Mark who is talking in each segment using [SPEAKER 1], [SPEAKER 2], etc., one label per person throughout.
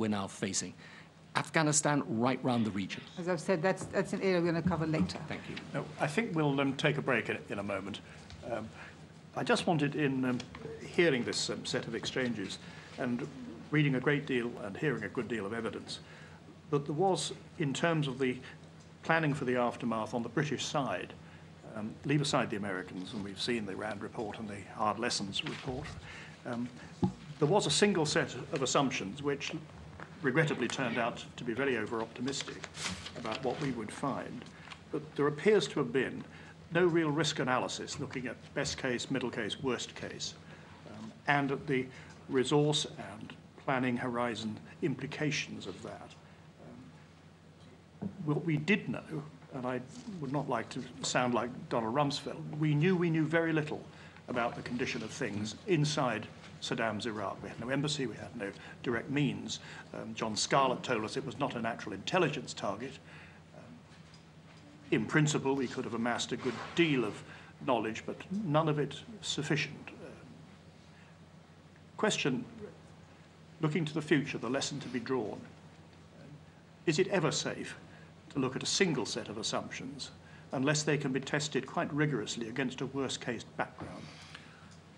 [SPEAKER 1] we're now facing. Afghanistan, right round the region.
[SPEAKER 2] As I've said, that's an area we're going to cover later.
[SPEAKER 1] Thank you.
[SPEAKER 3] No, I think we'll take a break in a moment. I just wanted, in hearing this set of exchanges and reading a great deal and hearing a good deal of evidence, that there was, in terms of the planning for the aftermath on the British side, leave aside the Americans, and we've seen the Rand report and the hard lessons report, there was a single set of assumptions which regrettably turned out to be very over-optimistic about what we would find. But there appears to have been no real risk analysis looking at best case, middle case, worst case, and at the resource and planning horizon implications of that. What we did know, and I would not like to sound like Donald Rumsfeld, we knew very little about the condition of things inside Saddam's Iraq. We had no embassy, we had no direct means. John Chilcot told us it was not a natural intelligence target. In principle, we could have amassed a good deal of knowledge, but none of it sufficient. Question, looking to the future, the lesson to be drawn. Is it ever safe to look at a single set of assumptions unless they can be tested quite rigorously against a worst-case background?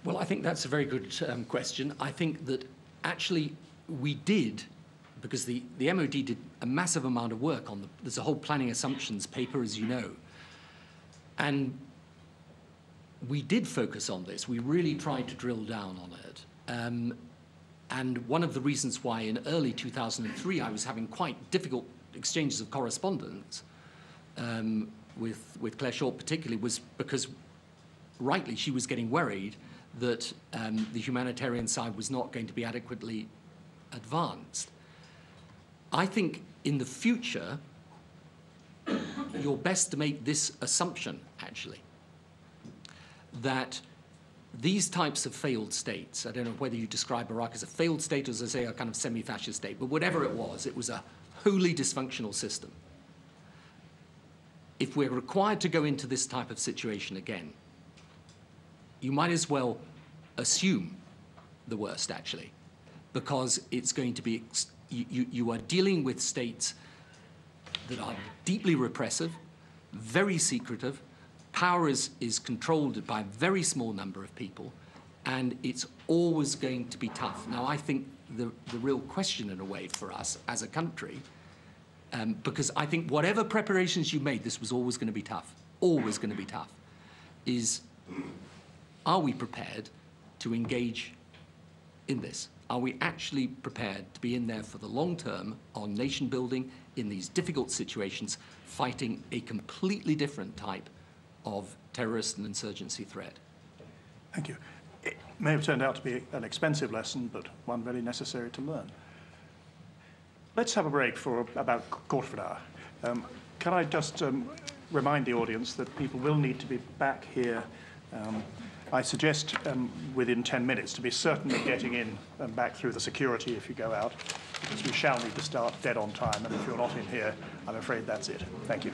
[SPEAKER 1] Well, I think that's a very good question. I think that actually we did, because the MOD did a massive amount of work on there's a whole planning assumptions paper, as you know. And we did focus on this. We really tried to drill down on it. And one of the reasons why in early 2003 I was having quite difficult exchanges of correspondence with Claire Short particularly was because, rightly, she was getting worried that the humanitarian side was not going to be adequately advanced. I think in the future, you're best to make this assumption, actually, that these types of failed states, I don't know whether you describe Iraq as a failed state or, as I say, a kind of semi-fascist state, but whatever it was a wholly dysfunctional system. If we're required to go into this type of situation again, you might as well assume the worst, actually, because it's going to be, you are dealing with states that are deeply repressive, very secretive, power is controlled by a very small number of people, and it's always going to be tough. Now, I think the real question, in a way, for us as a country, because I think whatever preparations you made, this was always going to be tough, is, are we prepared to engage in this? Are we actually prepared to be in there for the long term on nation building in these difficult situations, fighting a completely different type of terrorist and insurgency threat?
[SPEAKER 3] Thank you. It may have turned out to be an expensive lesson, but one very necessary to learn. Let's have a break for about a quarter of an hour. Can I just remind the audience that people will need to be back here, I suggest within 10 minutes, to be certain of getting in and back through the security if you go out, because we shall need to start dead on time, and if you're not in here, I'm afraid that's it. Thank you.